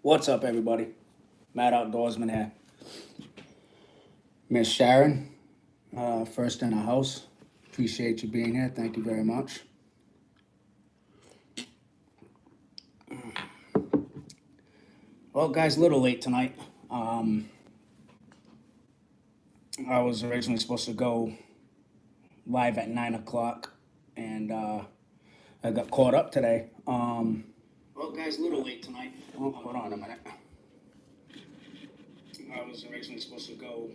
What's up, everybody? Matt Outdoorsman here. Miss Sharon, first in the house. Appreciate you being here. Thank you very much. Well, guys, a little late tonight. I was originally supposed to go live at 9 o'clock, and I got caught up today. Well, guys, a little late tonight. Oh, hold on a minute. I was originally supposed to go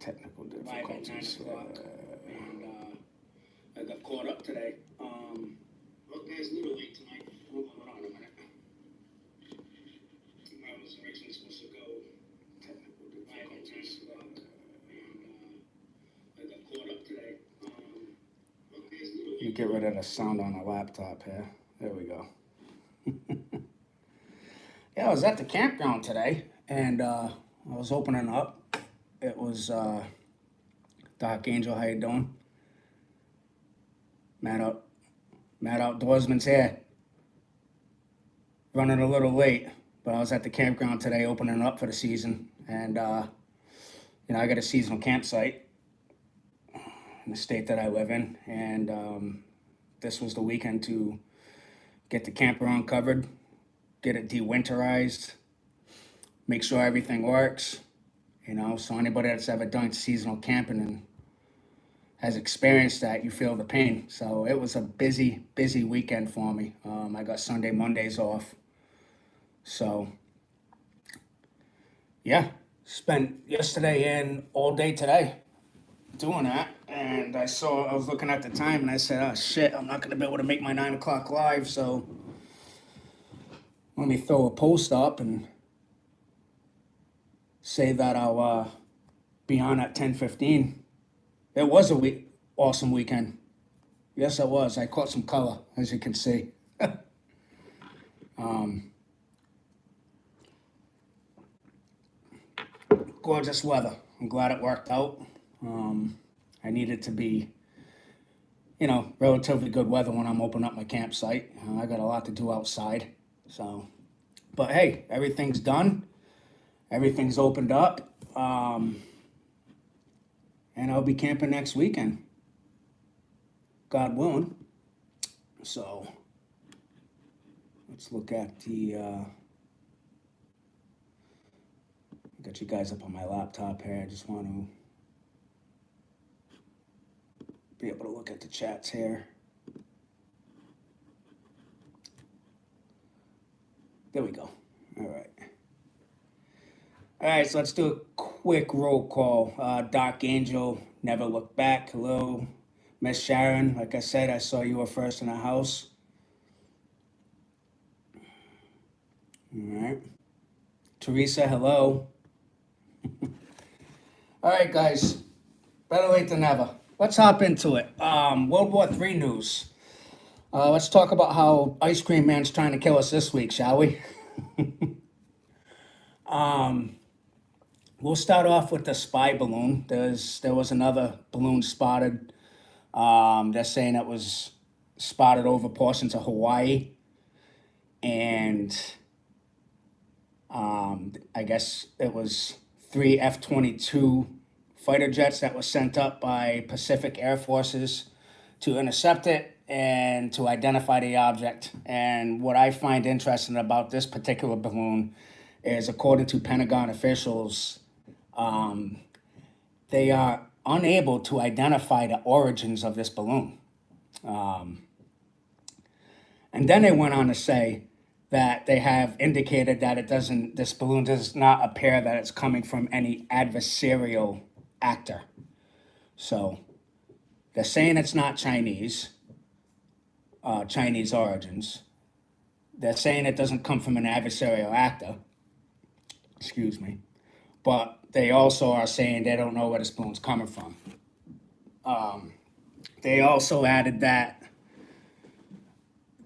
technical live at 9 o'clock, and I got caught up today. Well, guys, a little late tonight. Oh, hold on a minute. I was originally supposed to go technical live at 9 o'clock, and I got caught up today. Well, guys, a little late. Let me get rid of the sound on the laptop here. There we go. Yeah, I was at the campground today, and I was opening up. It was Doc Angel. How you doing? Matt Outdoorsman's here. Running a little late, but I was at the campground today, opening up for the season, and I got a seasonal campsite in the state that I live in, and this was the weekend to get the campground covered, get it de-winterized, make sure everything works, so anybody that's ever done seasonal camping and has experienced that, you feel the pain. So it was a busy weekend for me. I got Sunday, Mondays off. So yeah, spent yesterday and all day today doing that. And I was looking at the time and I said, oh shit, I'm not gonna be able to make my 9 o'clock live, so let me throw a post up and say that I'll be on at 10:15. It was a awesome weekend. Yes, it was. I caught some color, as you can see. Gorgeous weather. I'm glad it worked out. I need it to be, relatively good weather when I'm opening up my campsite. I got a lot to do outside. So, but hey, everything's done. Everything's opened up. And I'll be camping next weekend, God willing. So let's look at got you guys up on my laptop here. I just want to be able to look at the chats here. There we go. All right. All right, so let's do a quick roll call. Doc Angel, Never Look Back. Hello. Miss Sharon, like I said, I saw you were first in the house. All right. Teresa, hello. All right, guys. Better late than never. Let's hop into it. World War III news. Let's talk about how Ice Cream Man's trying to kill us this week, shall we? We'll start off with the spy balloon. There was another balloon spotted. They're saying it was spotted over portions of Hawaii. And I guess it was 3 F-22 fighter jets that were sent up by Pacific Air Forces to intercept it and to identify the object. And what I find interesting about this particular balloon is, according to Pentagon officials, they are unable to identify the origins of this balloon. And then they went on to say that they have indicated that this balloon does not appear that it's coming from any adversarial actor. So they're saying it's not Chinese origins. They're saying it doesn't come from an adversarial actor. Excuse me. But they also are saying they don't know where this balloon's coming from. They also added that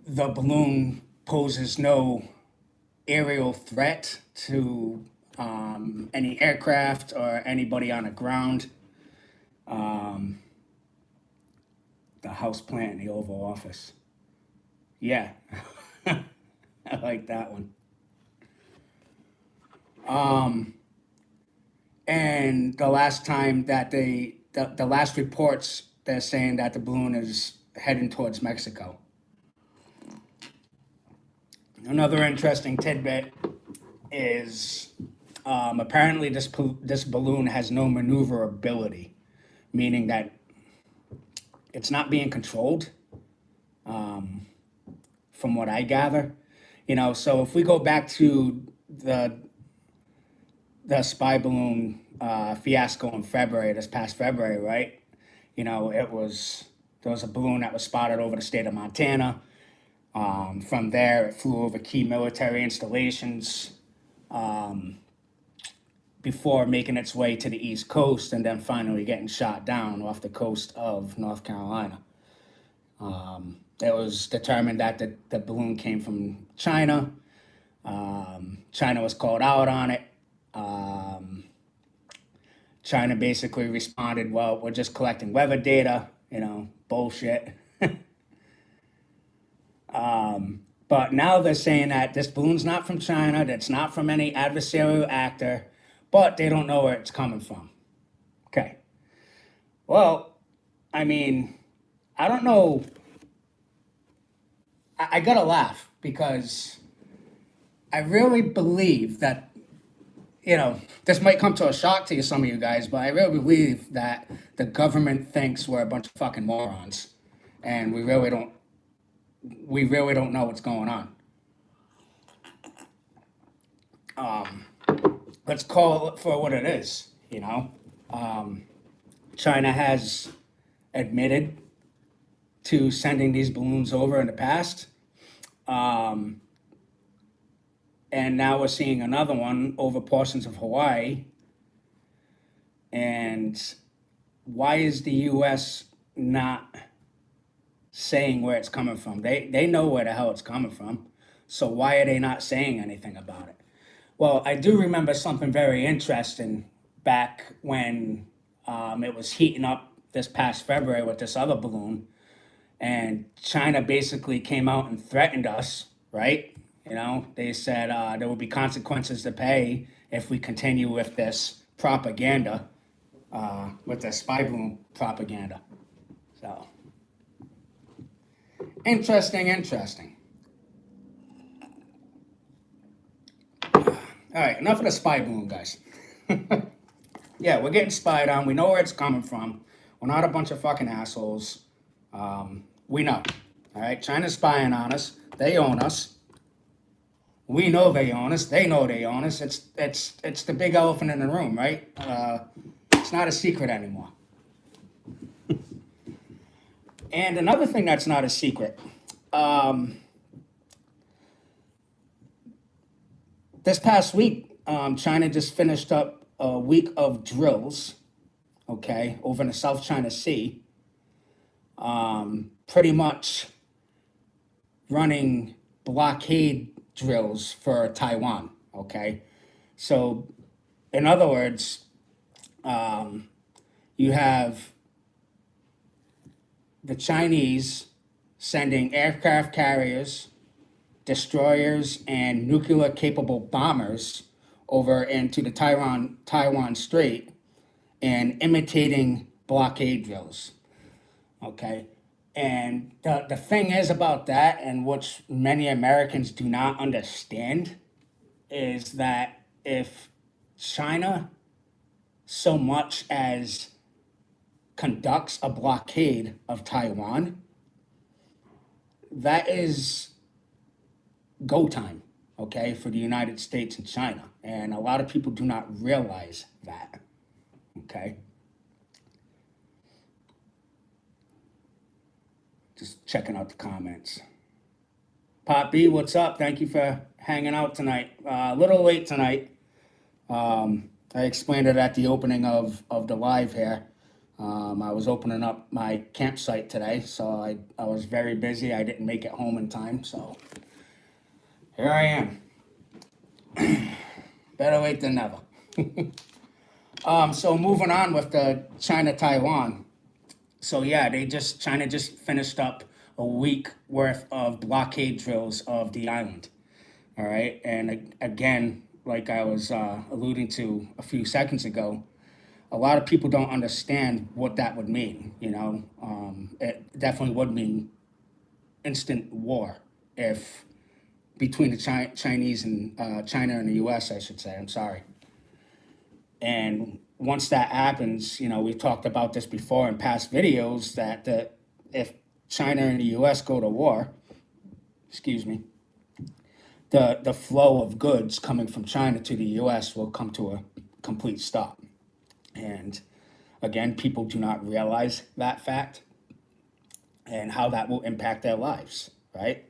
the balloon poses no aerial threat to any aircraft or anybody on the ground. The house plant in the Oval Office. Yeah, I like that one. Um, and the last time that the last reports, they're saying that the balloon is heading towards Mexico. Another interesting tidbit is apparently this balloon has no maneuverability, meaning that it's not being controlled, from what I gather. So if we go back to the spy balloon fiasco in February, this past February, right? There was a balloon that was spotted over the state of Montana. From there, it flew over key military installations before making its way to the East Coast and then finally getting shot down off the coast of North Carolina. It was determined that the balloon came from China. China was called out on it. China basically responded, well, we're just collecting weather data, bullshit. But now they're saying that this balloon's not from China, that it's not from any adversarial actor, but they don't know where it's coming from. Okay. Well, I mean, I don't know. I gotta laugh because I really believe that, this might come to a shock to some of you guys, but I really believe that the government thinks we're a bunch of fucking morons and we really don't know what's going on. Let's call it for what it is, China has admitted to sending these balloons over in the past. And now we're seeing another one over portions of Hawaii. And why is the US not saying where it's coming from? They know where the hell it's coming from. So why are they not saying anything about it? Well, I do remember something very interesting back when it was heating up this past February with this other balloon. And China basically came out and threatened us, right? They said there would be consequences to pay if we continue with this propaganda, with the spy balloon propaganda. So, interesting. All right, enough of the spy balloon, guys. Yeah, we're getting spied on. We know where it's coming from. We're not a bunch of fucking assholes. We know. All right, China's spying on us. They own us. We know they own us. They know they own us. It's the big elephant in the room, right? It's not a secret anymore. And another thing that's not a secret. This past week, China just finished up a week of drills, okay, over in the South China Sea. Pretty much running blockade drills for Taiwan, okay? So, in other words, you have the Chinese sending aircraft carriers, destroyers, and nuclear-capable bombers over into the Taiwan Strait and imitating blockade drills, okay? And the thing is about that, and which many Americans do not understand, is that if China so much as conducts a blockade of Taiwan, that is go time, okay, for the United States and China. And a lot of people do not realize that, okay? Just checking out the comments. Pop B, what's up? Thank you for hanging out tonight. A little late tonight. I explained it at the opening of the live here. I was opening up my campsite today, so I was very busy. I didn't make it home in time, so here I am. Better late than never. So moving on with the China-Taiwan. So yeah, China just finished up a week worth of blockade drills of the island. All right, and again, like I was alluding to a few seconds ago, a lot of people don't understand what that would mean. It definitely would mean instant war if between the Chinese and China and the U.S. I should say. I'm sorry. And once that happens, we've talked about this before in past videos that if China and the U.S. go to war, excuse me, the flow of goods coming from China to the U.S. will come to a complete stop. And again, people do not realize that fact and how that will impact their lives, right?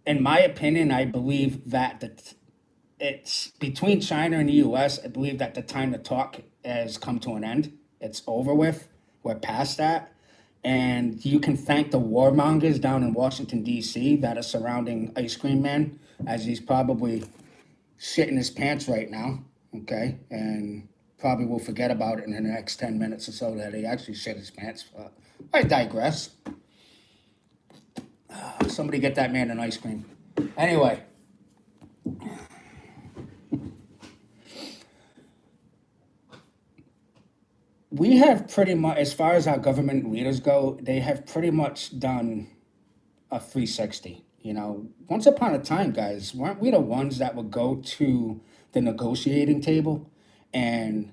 In my opinion, I believe that it's between China and the U.S. I believe that the time to talk has come to an end. It's over with. We're past that. And you can thank the warmongers down in Washington, D.C. that are surrounding Ice Cream Man, as he's probably shitting his pants right now, okay? And probably will forget about it in the next 10 minutes or so that he actually shit his pants. I digress. Somebody get that man an ice cream. Anyway. We have pretty much, as far as our government leaders go, they have pretty much done a 360. Once upon a time, guys, weren't we the ones that would go to the negotiating table and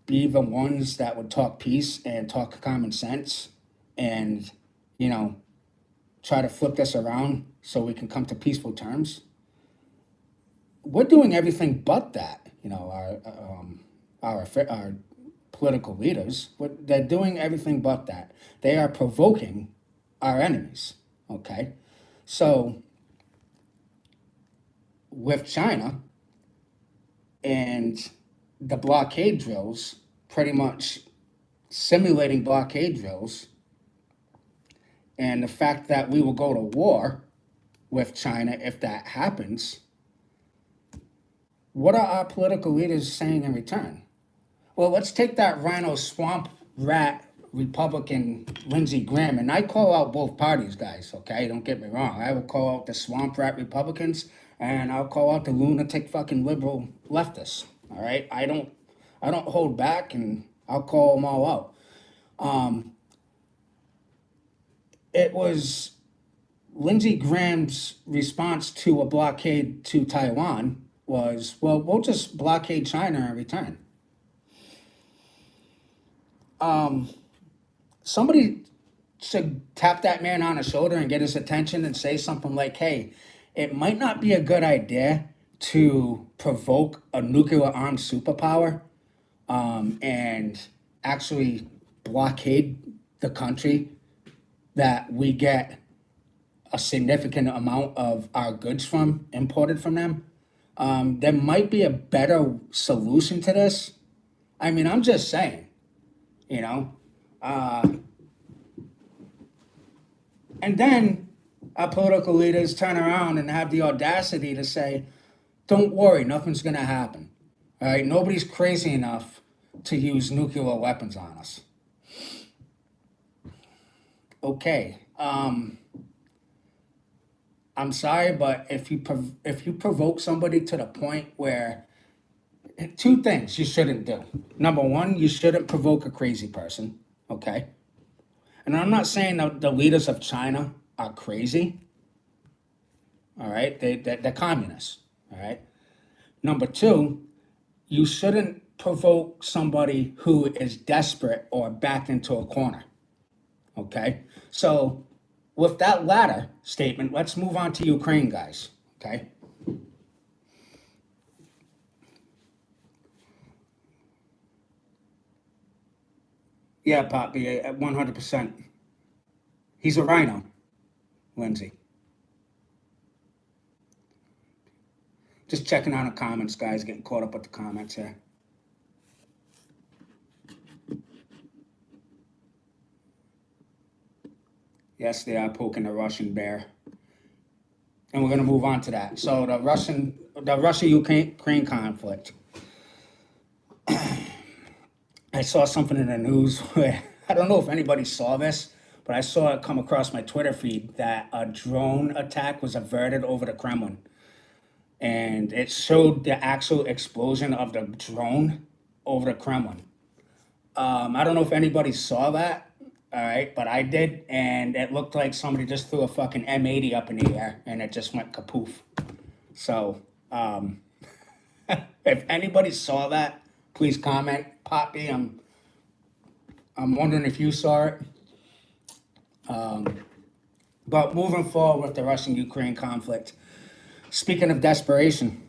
be the ones that would talk peace and talk common sense and, try to flip this around so we can come to peaceful terms? We're doing everything but that. Our political leaders, they're doing everything but that. They are provoking our enemies, okay? So with China and the blockade drills, pretty much simulating blockade drills, and the fact that we will go to war with China if that happens, what are our political leaders saying in return? Well, let's take that rhino swamp rat Republican Lindsey Graham, and I call out both parties, guys, okay? Don't get me wrong. I will call out the swamp rat Republicans, and I'll call out the lunatic fucking liberal leftists, all right? I don't hold back, and I'll call them all out. It was Lindsey Graham's response to a blockade to Taiwan was, well, we'll just blockade China in return. Somebody should tap that man on the shoulder and get his attention and say something like, hey, it might not be a good idea to provoke a nuclear armed superpower and actually blockade the country that we get a significant amount of our goods from, imported from them. There might be a better solution to this. I mean, I'm just saying, and then our political leaders turn around and have the audacity to say, don't worry, nothing's going to happen. All right, nobody's crazy enough to use nuclear weapons on us. Okay, I'm sorry, but if you provoke somebody to the point where, two things you shouldn't do. Number one, you shouldn't provoke a crazy person, okay? And I'm not saying that the leaders of China are crazy, all right? They're communists, all right? Number two, you shouldn't provoke somebody who is desperate or backed into a corner, okay? So with that latter statement, let's move on to Ukraine, guys, okay? Yeah, Poppy, 100%. He's a rhino, Lindsay. Just checking on the comments, guys, getting caught up with the comments here. Yes, they are poking the Russian bear. And we're going to move on to that. So the Russia-Ukraine conflict. I saw something in the news where, I don't know if anybody saw this, but I saw it come across my Twitter feed that a drone attack was averted over the Kremlin. and it showed the actual explosion of the drone over the Kremlin. I don't know if anybody saw that, all right, but I did, and it looked like somebody just threw a fucking M80 up in the air, and it just went kapoof. So, if anybody saw that, please comment. Poppy, I'm wondering if you saw it. But moving forward with the Russian-Ukraine conflict, speaking of desperation,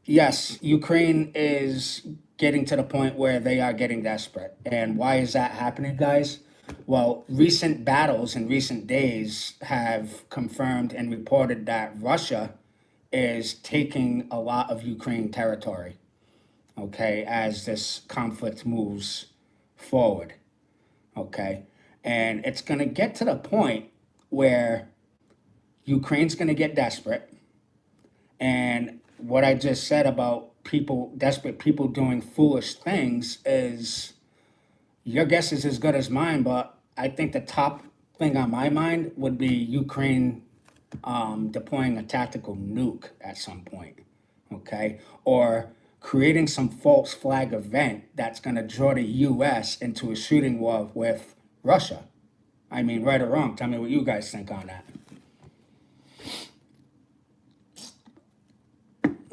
yes, Ukraine is getting to the point where they are getting desperate. And why is that happening, guys? Well, recent battles in recent days have confirmed and reported that Russia is taking a lot of Ukraine territory, okay, as this conflict moves forward, okay? And it's going to get to the point where Ukraine's going to get desperate. And what I just said about people, desperate people doing foolish things, is your guess is as good as mine. But I think the top thing on my mind would be Ukraine deploying a tactical nuke at some point, okay? Or creating some false flag event that's going to draw the U.S. into a shooting war with Russia. I mean, right or wrong, tell me what you guys think on that.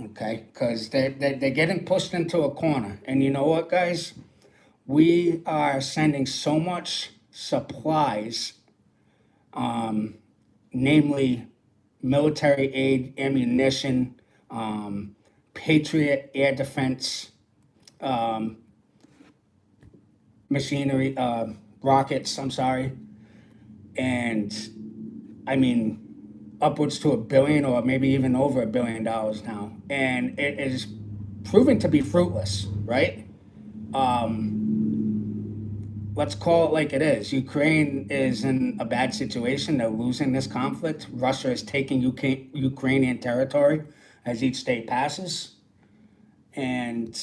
Okay, because they're getting pushed into a corner. And you know what, guys? We are sending so much supplies, namely military aid, ammunition, Patriot air defense, machinery, rockets, I'm sorry. And I mean, upwards to $1 billion or maybe even over $1 billion now. And it is proving to be fruitless, right? Let's call it like it is. Ukraine is in a bad situation. They're losing this conflict. Russia is taking Ukrainian territory as each state passes. And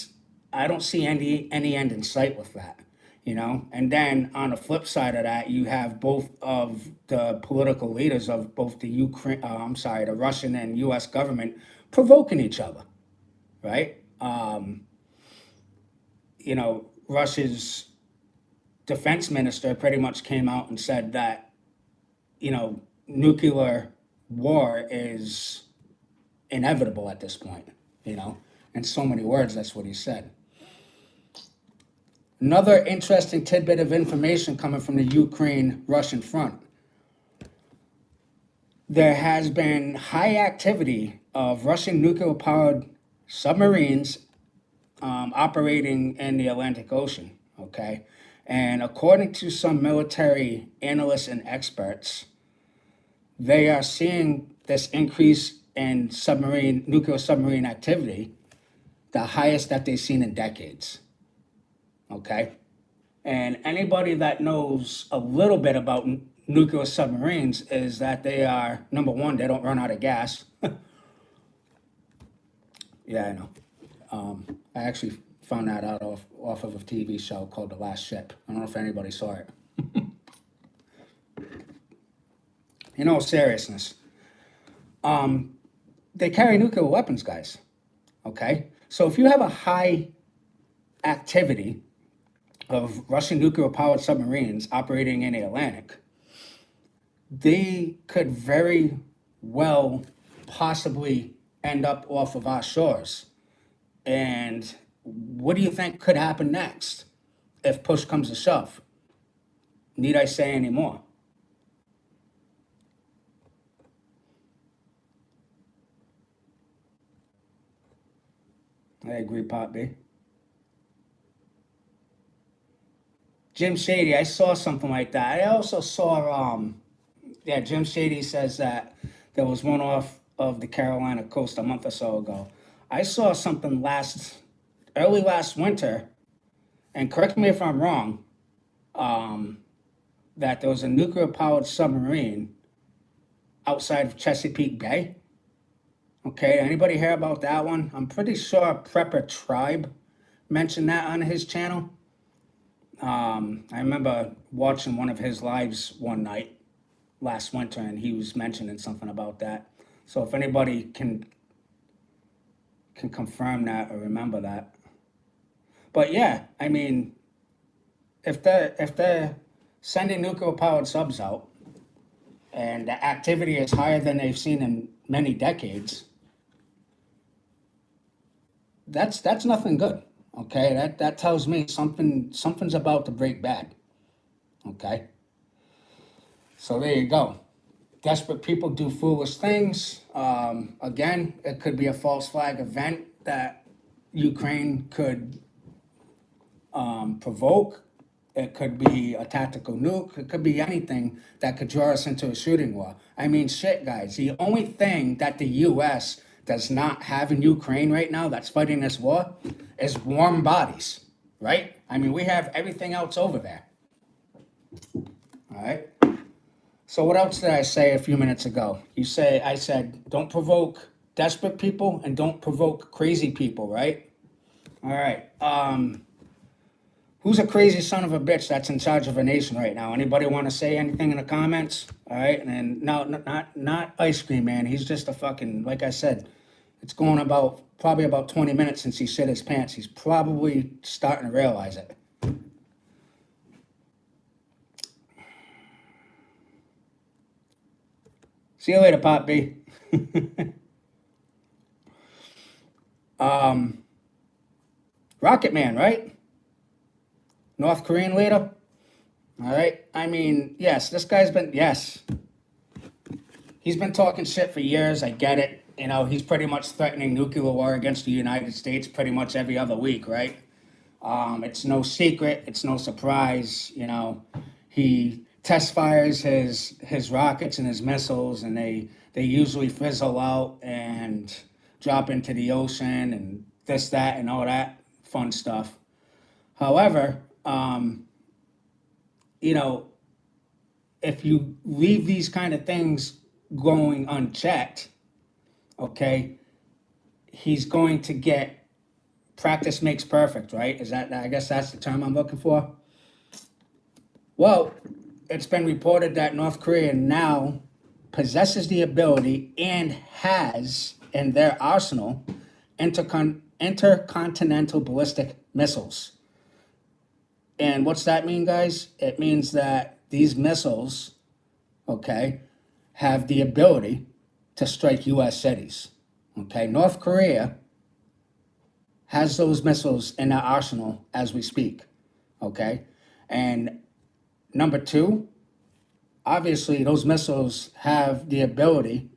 I don't see any end in sight with that, you know? And then on the flip side of that, you have both of the political leaders of both the the Russian and US government provoking each other, right? You know, Russia's defense minister pretty much came out and said that, you know, nuclear war is inevitable at this point, you know, in so many words, that's what he said. Another interesting tidbit of information coming from the Ukraine-Russian front. There has been high activity of Russian nuclear-powered submarines operating in the Atlantic Ocean, okay? And according to some military analysts and experts, they are seeing this increase in nuclear submarine activity, the highest that they've seen in decades, okay? And anybody that knows a little bit about nuclear submarines is that they are, number one, they don't run out of gas. Yeah, I know. I actually found that out off of a TV show called The Last Ship. I don't know if anybody saw it. In all seriousness, they carry nuclear weapons, guys, okay? So if you have a high activity of Russian nuclear-powered submarines operating in the Atlantic, they could very well possibly end up off of our shores. And what do you think could happen next if push comes to shove? Need I say any more? I agree, Pop B. Jim Shady, I saw something like that. I also saw, Jim Shady says that there was one off of the Carolina coast a month or so ago. I saw something early last winter, and correct me if I'm wrong, that there was a nuclear-powered submarine outside of Chesapeake Bay. Okay, anybody hear about that one? I'm pretty sure Prepper Tribe mentioned that on his channel. I remember watching one of his lives one night last winter, and he was mentioning something about that. So if anybody can can confirm that or remember that. But yeah, I mean, if they're sending nuclear powered subs out and the activity is higher than they've seen in many decades, that's nothing good. Okay, that tells me something's about to break bad. Okay, so there you go. Desperate people do foolish things. Again, it could be a false flag event that Ukraine could provoke. It could be a tactical nuke. It could be anything that could draw us into a shooting war. I mean, shit, guys. The only thing that the U.S. does not have in Ukraine right now that's fighting this war is warm bodies, right? I mean, we have everything else over there. All right. So what else did I say a few minutes ago? I said, don't provoke desperate people and don't provoke crazy people, right? All right. Who's a crazy son of a bitch that's in charge of a nation right now? Anybody want to say anything in the comments? All right. And no, not Ice Cream Man. He's just a fucking, like I said, it's going probably about 20 minutes since he shit his pants. He's probably starting to realize it. See you later, Pop B. Rocket Man, right? North Korean leader. All right. I mean, yes, this guy's been, yes. He's been talking shit for years. I get it. You know, he's pretty much threatening nuclear war against the United States pretty much every other week, right? It's no secret. It's no surprise. You know, he test fires his rockets and his missiles, and they usually fizzle out and drop into the ocean and this, that, and all that fun stuff. However, you know, if you leave these kind of things going unchecked, okay, he's going to get practice makes perfect, right? I guess that's the term I'm looking for. Well, it's been reported that North Korea now possesses the ability and has in their arsenal intercontinental ballistic missiles. And what's that mean, guys? It means that these missiles, okay, have the ability to strike U.S. cities. Okay, North Korea has those missiles in their arsenal as we speak. Okay, and number two, obviously those missiles have the ability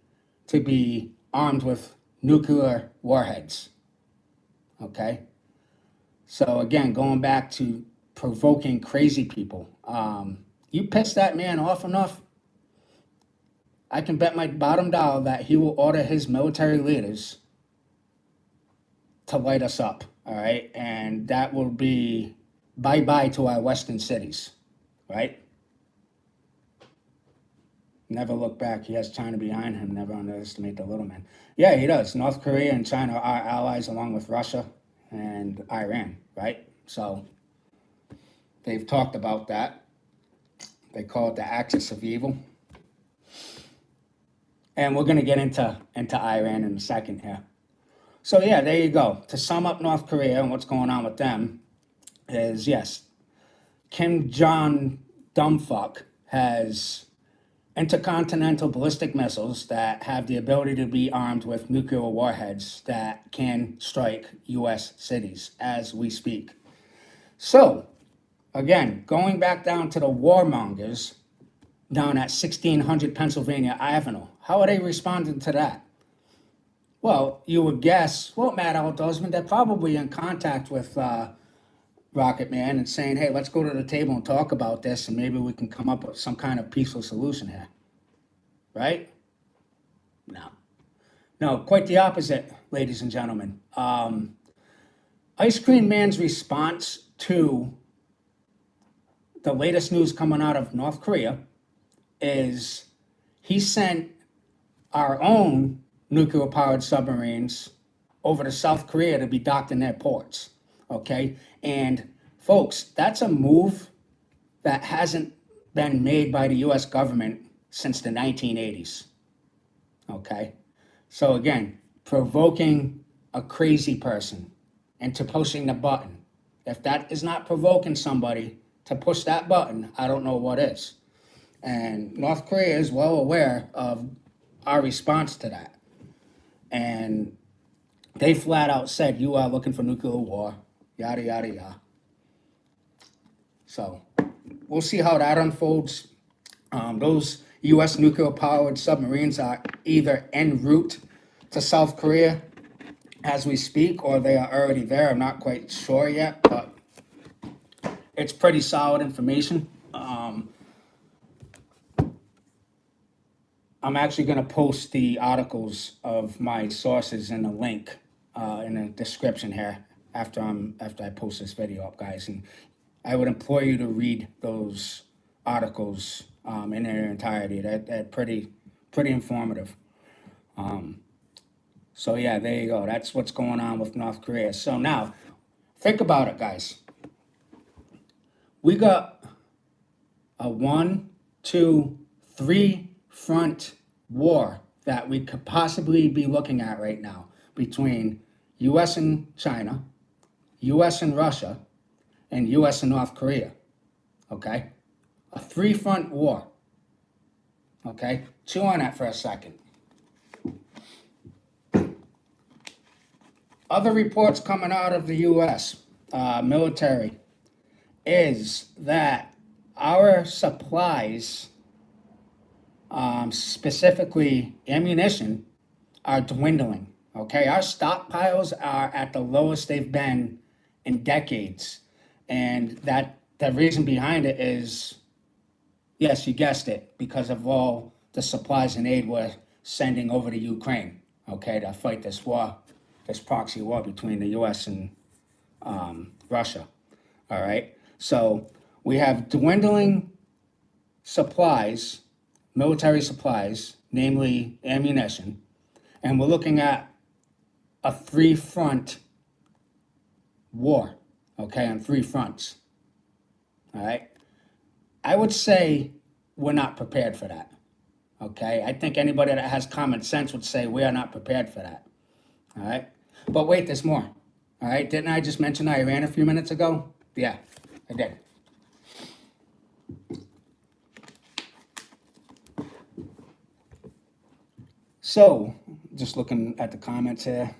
to be armed with nuclear warheads. Okay, so again, going back to provoking crazy people, you piss that man off enough, I can bet my bottom dollar that he will order his military leaders to light us up, all right? And that will be bye-bye to our Western cities, right? Never look back. He has China behind him. Never underestimate the little man. Yeah, he does. North Korea and China are allies along with Russia and Iran, right? So they've talked about that. They call it the axis of evil. And we're going to get into Iran in a second here. So yeah, there you go. To sum up North Korea and what's going on with them is, yes, Kim Jong dumbfuck has intercontinental ballistic missiles that have the ability to be armed with nuclear warheads that can strike U.S. cities as we speak. So, again, going back down to the warmongers down at 1600 Pennsylvania Avenue, how are they responding to that? Well, you would guess, well, Matt Outdoorsman, they're probably in contact with Rocket Man and saying, hey, let's go to the table and talk about this, and maybe we can come up with some kind of peaceful solution here. Right? No, quite the opposite, ladies and gentlemen. Ice Cream Man's response to the latest news coming out of North Korea is he sent our own nuclear-powered submarines over to South Korea to be docked in their ports, okay? And folks, that's a move that hasn't been made by the U.S. government since the 1980s, okay? So again, provoking a crazy person into pushing the button. If that is not provoking somebody to push that button, I don't know what is. And North Korea is well aware of our response to that. And they flat out said, you are looking for nuclear war, yada, yada, yada. So we'll see how that unfolds. Those U.S. nuclear-powered submarines are either en route to South Korea as we speak, or they are already there. I'm not quite sure yet, but it's pretty solid information. I'm actually going to post the articles of my sources in the link in the description here after I post this video up, guys. And I would implore you to read those articles in their entirety. They're pretty informative. So yeah, there you go. That's what's going on with North Korea. So now, think about it, guys. We got a 1, 2, 3 front war that we could possibly be looking at right now between U.S. and China, U.S. and Russia, and U.S. and North Korea. Okay? A 3-front war. Okay? Chew on that for a second. Other reports coming out of the U.S. Military is that our supplies, specifically ammunition, are dwindling. Okay, our stockpiles are at the lowest they've been in decades, and that the reason behind it is, yes, you guessed it, because of all the supplies and aid we're sending over to Ukraine. Okay, to fight this war, this proxy war between the U.S. and Russia. All right, so we have dwindling supplies, military supplies, namely ammunition, and we're looking at a 3-front war, okay, on 3 fronts. All right, I would say we're not prepared for that. Okay, I think anybody that has common sense would say we are not prepared for that. All right, but wait, there's more. All right, didn't I just mention Iran a few minutes ago? Yeah, I did. So, just looking at the comments here.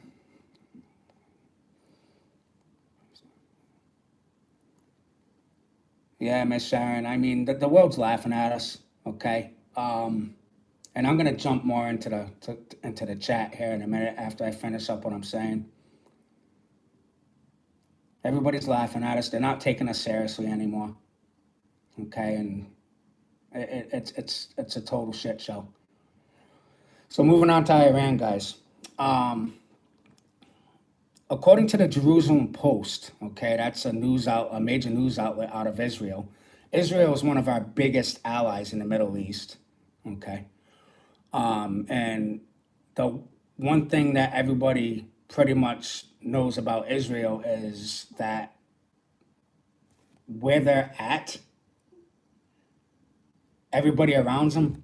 Yeah, Miss Sharon, I mean, the world's laughing at us, okay? And I'm gonna jump more into the chat here in a minute after I finish up what I'm saying. Everybody's laughing at us. They're not taking us seriously anymore, okay? And it's a total shit show. So moving on to Iran, guys. According to the Jerusalem Post, okay, that's a major news outlet out of Israel. Israel is one of our biggest allies in the Middle East, okay? And the one thing that everybody pretty much knows about Israel is that where they're at, everybody around them,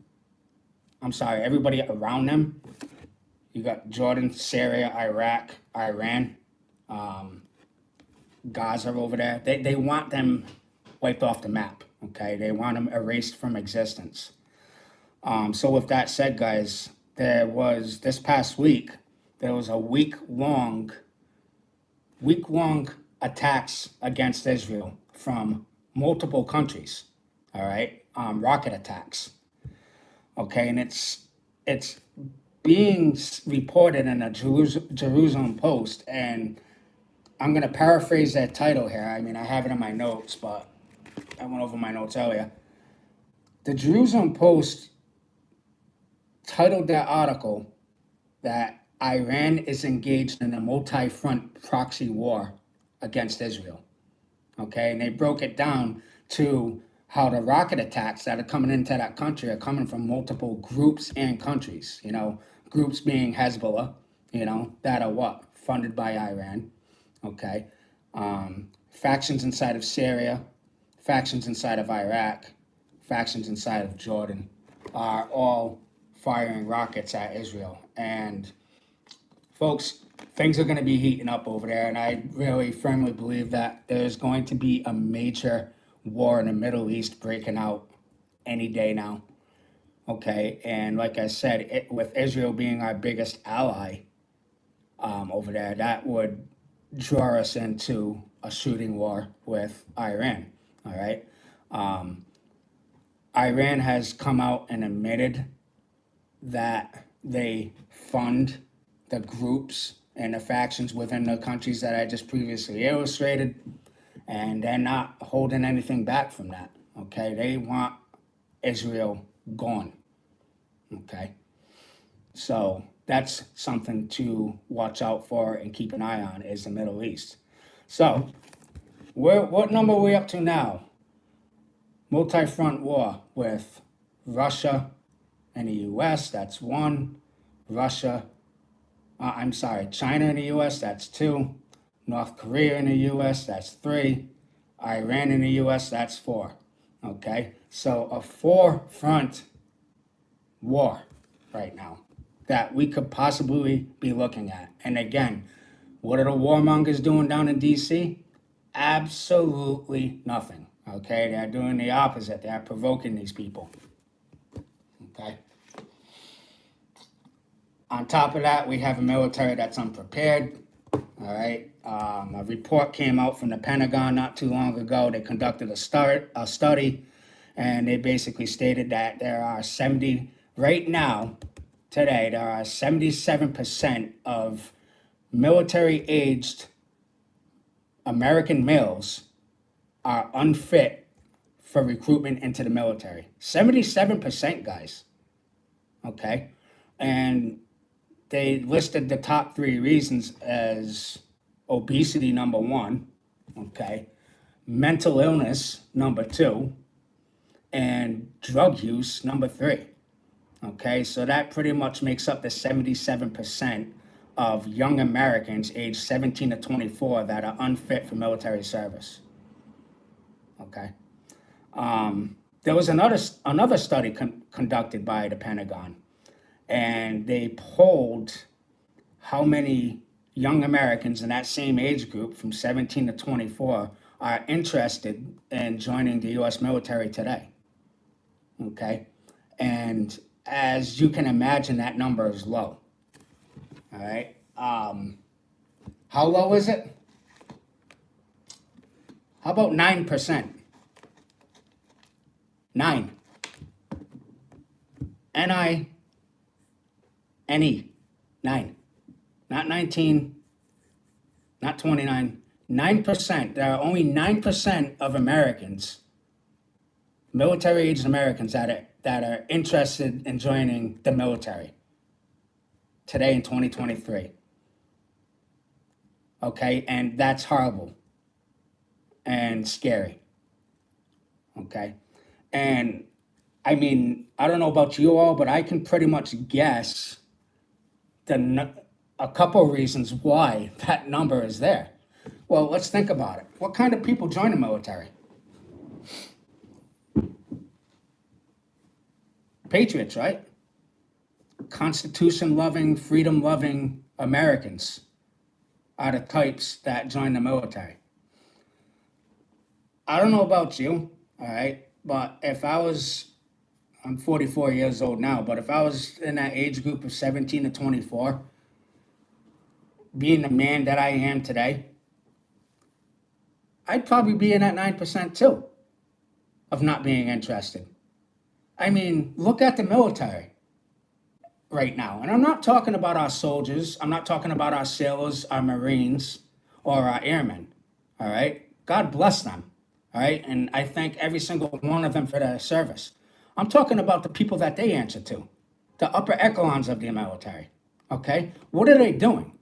you got Jordan, Syria, Iraq, Iran, Gaza over there. They want them wiped off the map, okay? They want them erased from existence. So with that said, guys, this past week, there was a week-long attacks against Israel from multiple countries, all right? Rocket attacks, okay? And it's being reported in the Jerusalem Post, and I'm going to paraphrase that title here. I mean, I have it in my notes, but I went over my notes earlier. The Jerusalem Post titled their article that Iran is engaged in a multi-front proxy war against Israel, okay? And they broke it down to how the rocket attacks that are coming into that country are coming from multiple groups and countries, groups being Hezbollah, that are funded by Iran, okay? Factions inside of Syria, factions inside of Iraq, factions inside of Jordan are all firing rockets at Israel. And folks, things are going to be heating up over there, and I really firmly believe that there's going to be a major war in the Middle East breaking out any day now. Okay, and like I said, with Israel being our biggest ally over there, that would draw us into a shooting war with Iran. All right, Iran has come out and admitted that they fund the groups and the factions within the countries that I just previously illustrated, and they're not holding anything back from that. Okay, they want Israel gone. Okay, so that's something to watch out for and keep an eye on, is the Middle East. So, what number are we up to now? Multi-front war with Russia and the U.S., that's one. China and the U.S., that's two. North Korea and the U.S., that's three. Iran and the U.S., that's four. Okay, so a four-front war right now that we could possibly be looking at. And again, what are the warmongers doing down in D.C.? Absolutely nothing. Okay, they're doing the opposite. They're provoking these people. Okay. On top of that, we have a military that's unprepared. All right. A report came out from the Pentagon not too long ago. They conducted a study, and they basically stated that there are 70, right now, today, there are 77% of military-aged American males are unfit for recruitment into the military. 77%, guys. Okay. And they listed the top three reasons as obesity, number one. Okay. Mental illness, number two. And drug use, number three. Okay. So that pretty much makes up the 77% of young Americans aged 17 to 24 that are unfit for military service. Okay. There was another study conducted by the Pentagon, and they polled how many young Americans in that same age group from 17 to 24 are interested in joining the U.S. military today. Okay. And as you can imagine, that number is low. All right. How low is it? How about 9%? 9. N-I-N-E. 9. Not 19, not 29. 9%. There are only 9% of Americans, military-aged Americans, that are interested in joining the military today in 2023. Okay, and that's horrible and scary. Okay. And I mean, I don't know about you all, but I can pretty much guess a couple of reasons why that number is there. Well, let's think about it. What kind of people join the military? Patriots, right? Constitution-loving, freedom-loving Americans are the types that join the military. I don't know about you, all right? But if I'm 44 years old now, but if I was in that age group of 17 to 24, being the man that I am today, I'd probably be in that 9% too of not being interested. I mean, look at the military right now. And I'm not talking about our soldiers. I'm not talking about our sailors, our Marines, or our airmen. All right? God bless them. All right. And I thank every single one of them for their service. I'm talking about the people that they answer to, the upper echelons of the military. Okay. What are they doing?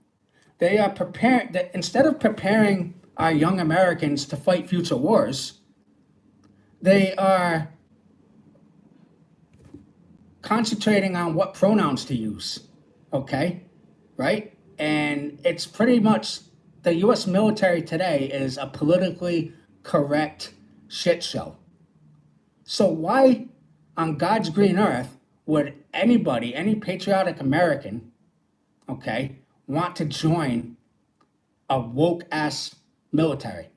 They are preparing, instead of preparing our young Americans to fight future wars, they are concentrating on what pronouns to use. Okay. Right. And it's pretty much the U.S. military today is a politically correct shit show. So why on God's green earth would anybody, any patriotic American, okay, want to join a woke ass military.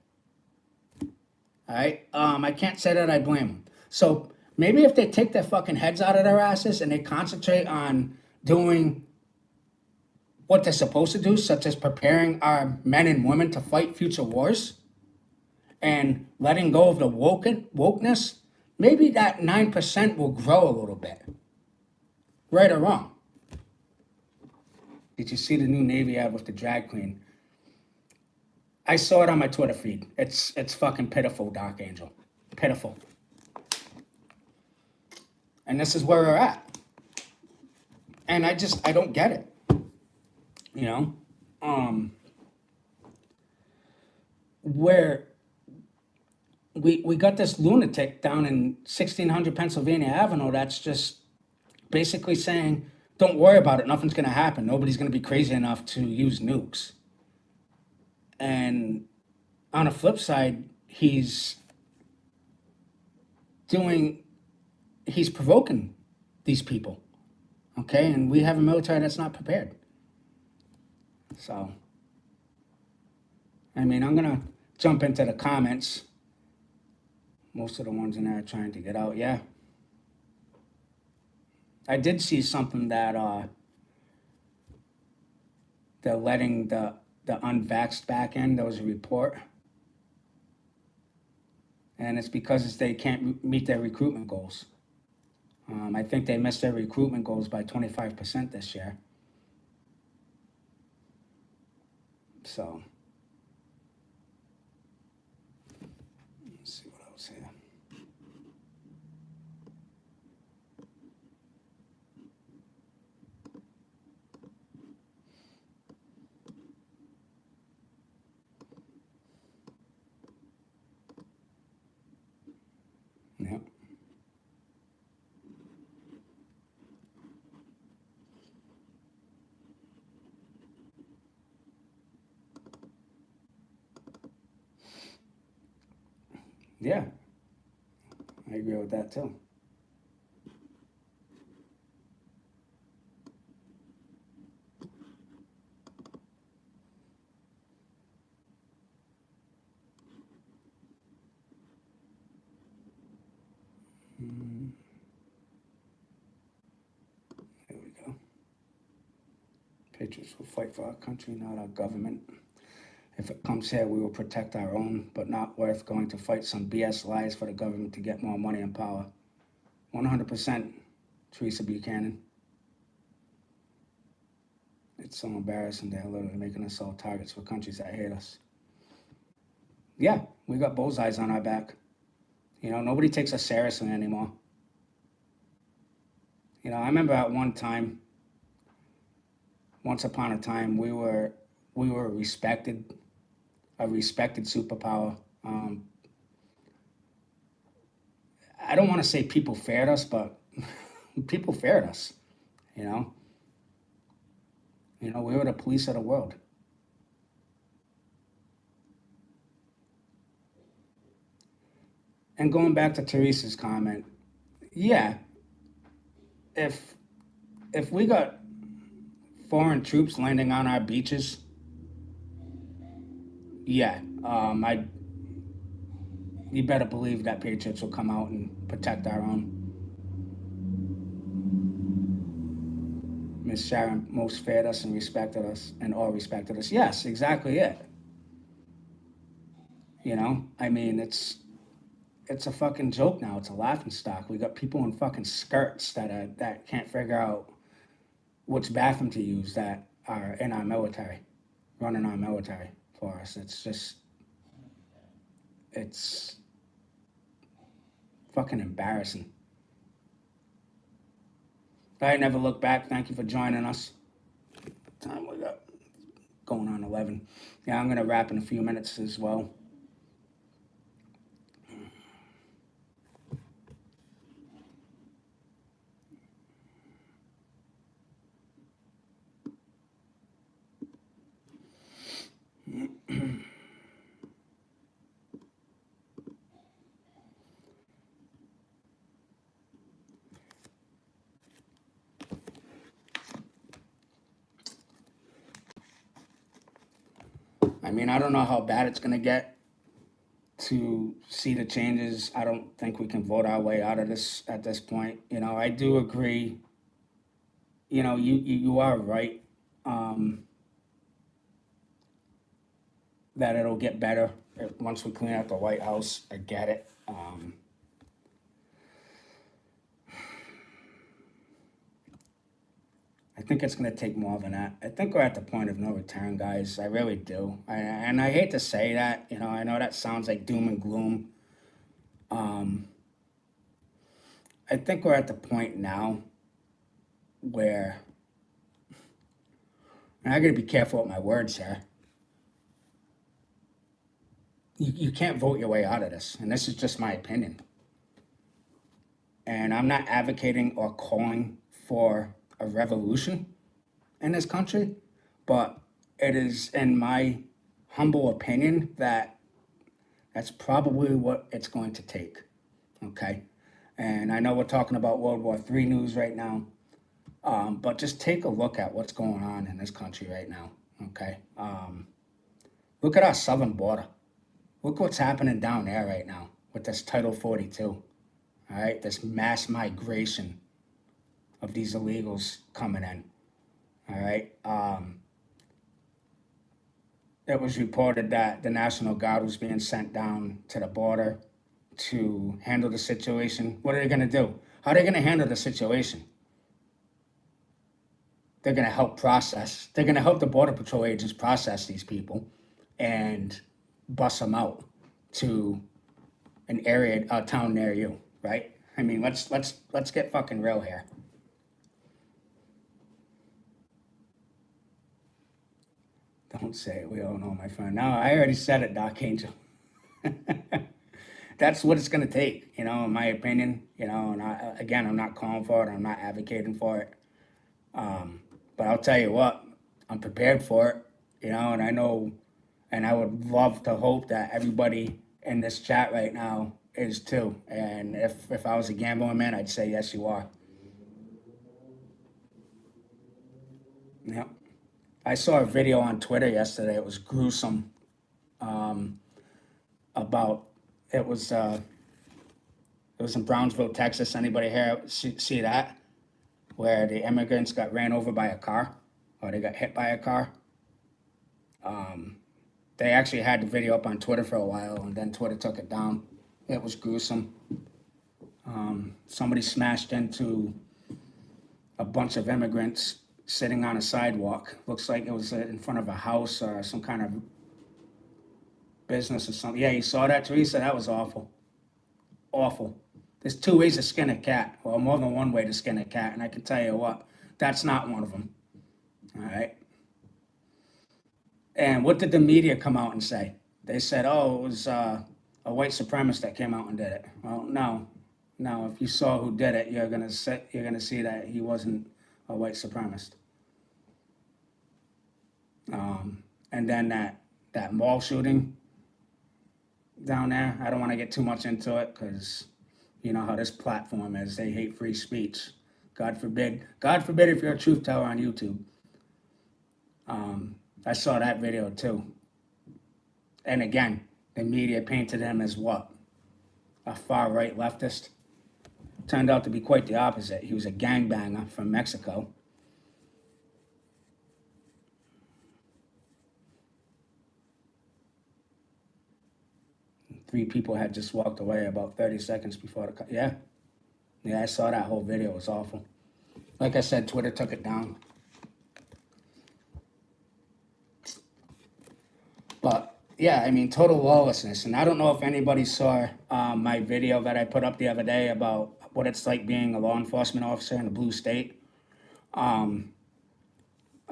All right. I can't say that I blame them. So maybe if they take their fucking heads out of their asses and they concentrate on doing what they're supposed to do, such as preparing our men and women to fight future wars and letting go of the wokeness, maybe that 9% will grow a little bit. Right or wrong? Did you see the new Navy ad with the drag queen? I saw it on my Twitter feed. It's fucking pitiful, Dark Angel. Pitiful. And this is where we're at. And I don't get it. You know? Where we got this lunatic down in 1600 Pennsylvania Avenue that's just basically saying, don't worry about it, nothing's gonna happen. Nobody's gonna be crazy enough to use nukes. And on the flip side, he's provoking these people, okay? And we have a military that's not prepared. So, I mean, I'm gonna jump into the comments. Most of the ones in there are trying to get out, yeah. I did see something that they're letting the unvaxxed back in. There was a report. And it's because they can't meet their recruitment goals. I think they missed their recruitment goals by 25% this year. So, let's see what else here. Yep. Yeah, I agree with that too. There we go. Patriots will fight for our country, not our government. If it comes here, we will protect our own, but not worth going to fight some BS lies for the government to get more money and power. 100%, Teresa Buchanan. It's so embarrassing. They're literally making us all targets for countries that hate us. Yeah, we got bullseyes on our back. You know, nobody takes us seriously anymore. You know, I remember at once upon a time, we were a respected superpower. I don't want to say people feared us, but people feared us. You know, we were the police of the world. And going back to Teresa's comment, yeah, if we got foreign troops landing on our beaches, yeah, you better believe that patriots will come out and protect our own. Miss Sharon most feared us and respected us, and all respected us. Yes, exactly it. You know, I mean, it's a fucking joke now. It's a laughing stock. We got people in fucking skirts that can't figure out which bathroom to use that are in our military, running our military for us. It's fucking embarrassing. All right, never look back. Thank you for joining us. Time we got going on 11. Yeah, I'm gonna wrap in a few minutes as well. I mean, I don't know how bad it's gonna get to see the changes. I don't think we can vote our way out of this at this point. You know, I do agree. You know, you are right, um, that it'll get better once we clean out the White House. I get it. I think it's going to take more than that. I think we're at the point of no return, guys. I really do. And I hate to say that. You know, I know that sounds like doom and gloom. Um, I think we're at the point now where, and I got to be careful with my words here. You can't vote your way out of this, and this is just my opinion. And I'm not advocating or calling for a revolution in this country, but it is, in my humble opinion, that that's probably what it's going to take. Okay. And I know we're talking about World War III news right now, but just take a look at what's going on in this country right now. Okay. Look at our southern border. Look what's happening down there right now with this Title 42. All right. This mass migration of these illegals coming in. All right. It was reported that the National Guard was being sent down to the border to handle the situation. What are they going to do? How are they going to handle the situation? They're going to help process. They're going to help the Border Patrol agents process these people and bus them out to an area, a town near you, right? I mean, let's get fucking real here. Don't say it. We all know, my friend. No, I already said it, Doc Angel. That's what it's going to take, you know, in my opinion. You know, and again, I'm not calling for it. I'm not advocating for it. But I'll tell you what, I'm prepared for it, you know, and I know, and I would love to hope that everybody in this chat right now is too. And if I was a gambling man, I'd say, yes, you are. Yeah. I saw a video on Twitter yesterday. It was gruesome. Um, about it was in Brownsville, Texas. Anybody here see that? Where the immigrants got ran over by a car, or they got hit by a car. Um, they actually had the video up on Twitter for a while, and then Twitter took it down. It was gruesome. Somebody smashed into a bunch of immigrants sitting on a sidewalk. Looks like it was in front of a house or some kind of business or something. Yeah, you saw that, Teresa? That was awful. Awful. There's two ways to skin a cat. Well, more than one way to skin a cat, and I can tell you what, that's not one of them. All right. And what did the media come out and say? They said, "Oh, it was a white supremacist that came out and did it." Well, no, no. If you saw who did it, you're gonna see that he wasn't a white supremacist. And then that mall shooting down there. I don't want to get too much into it because you know how this platform is. They hate free speech. God forbid. God forbid if you're a truth teller on YouTube. I saw that video too. And again, the media painted him as what? A far right leftist. Turned out to be quite the opposite. He was a gangbanger from Mexico. Three people had just walked away about 30 seconds before the yeah. Yeah, I saw that whole video. It was awful. Like I said, Twitter took it down. But yeah, I mean, total lawlessness. And I don't know if anybody saw my video that I put up the other day about what it's like being a law enforcement officer in a blue state. I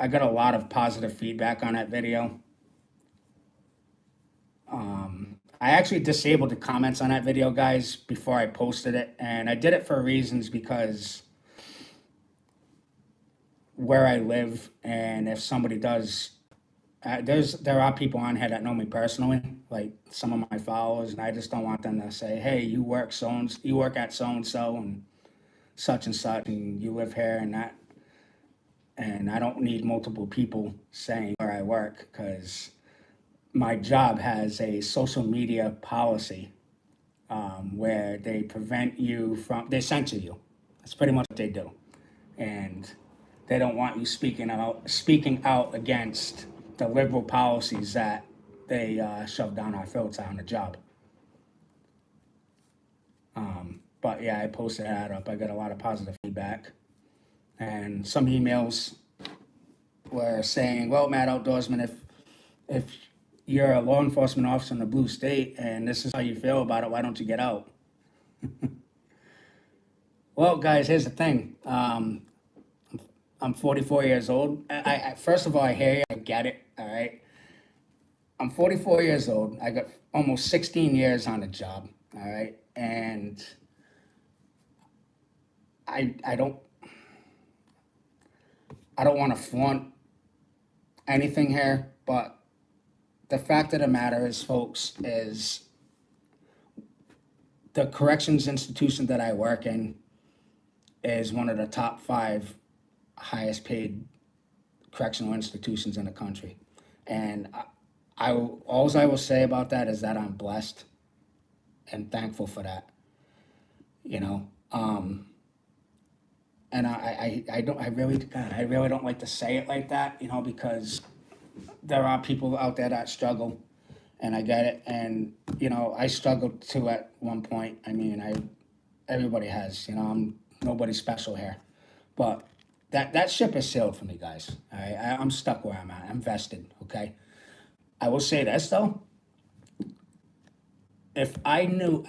got a lot of positive feedback on that video. I actually disabled the comments on that video, guys, before I posted it. And I did it for reasons because where I live, and if somebody does, there are people on here that know me personally, like some of my followers, and I just don't want them to say, "Hey, you work at so and so and such, and you live here and that." And I don't need multiple people saying where I work because my job has a social media policy where they prevent you from, they censor you. That's pretty much what they do. And they don't want you speaking out against the liberal policies that they shove down our throats on the job. But yeah, I posted that up. I got a lot of positive feedback. And some emails were saying, well, Mad Outdoorsman, if you're a law enforcement officer in a blue state and this is how you feel about it, why don't you get out? Well, guys, here's the thing. I'm 44 years old. First of all, I hear you. I get it. All right. I'm 44 years old. I got almost 16 years on the job. All right. And I don't want to flaunt anything here, but the fact of the matter is, folks, is the corrections institution that I work in is one of the top 5 highest paid correctional institutions in the country. And all I will say about that is that I'm blessed and thankful for that, you know. And I really don't like to say it like that, you know, because there are people out there that struggle, and I get it. And, you know, I struggled too at one point. I mean, everybody has, you know, I'm nobody special here, but that ship has sailed for me, guys. All right, I'm stuck where I'm at. I'm vested. Okay. I will say this though. If I knew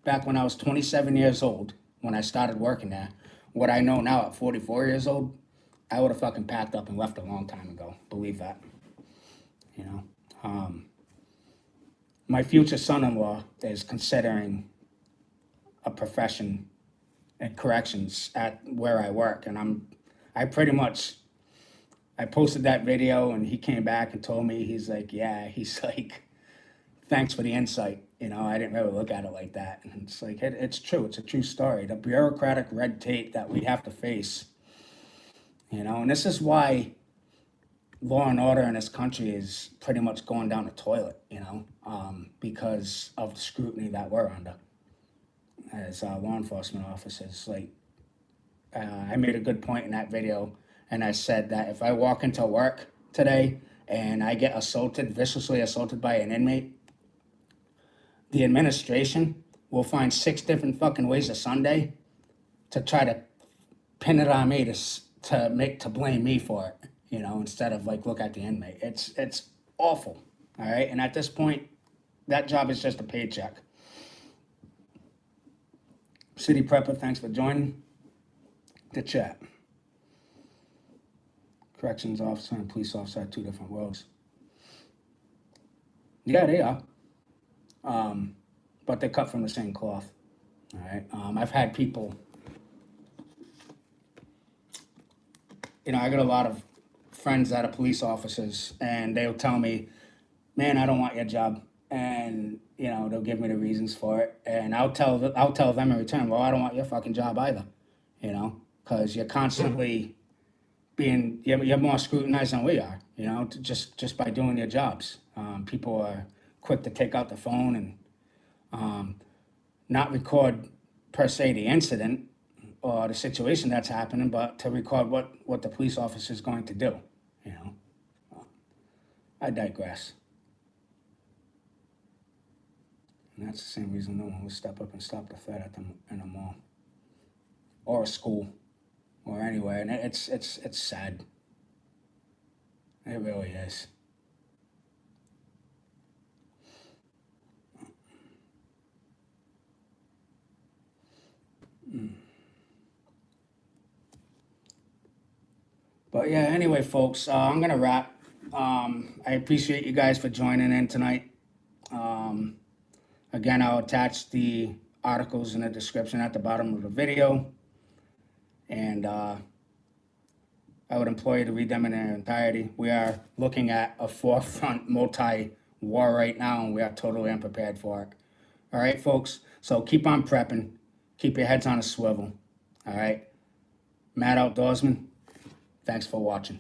back when I was 27 years old, when I started working there, what I know now at 44 years old, I would have fucking packed up and left a long time ago. Believe that. You know, my future son-in-law is considering a profession in corrections at where I work, and I posted that video, and he came back and told me, he's like, thanks for the insight. You know, I didn't really look at it like that. And it's like, it's true. It's a true story. The bureaucratic red tape that we have to face, you know, and this is why law and order in this country is pretty much going down the toilet, you know, because of the scrutiny that we're under as law enforcement officers. Like, I made a good point in that video, and I said that if I walk into work today and I get viciously assaulted by an inmate, the administration will find 6 different fucking ways a Sunday to try to pin it on me to blame me for it, you know, instead of like look at the inmate. It's awful, all right? And at this point, that job is just a paycheck. City Prepper, thanks for joining the chat. Corrections officer and police officer are 2 different worlds. Yeah, they are. But they're cut from the same cloth. All right. I've had people, you know, I got a lot of friends that are police officers, and they'll tell me, man, I don't want your job. And, you know, they'll give me the reasons for it. And I'll tell them in return, well, I don't want your fucking job either, you know, because you're constantly you're more scrutinized than we are, you know, just by doing your jobs. People are quick to take out the phone and not record per se the incident or the situation that's happening, but to record what the police officer is going to do, you know. I digress. And that's the same reason no one would step up and stop the threat in a mall or a school or anywhere. And it's sad. It really is. But yeah, anyway, folks, I'm going to wrap. I appreciate you guys for joining in tonight. Again, I'll attach the articles in the description at the bottom of the video. And I would implore you to read them in their entirety. We are looking at a forefront multi-war right now, and we are totally unprepared for it. All right, folks? So keep on prepping. Keep your heads on a swivel. All right? Mad Outdoorsman, thanks for watching.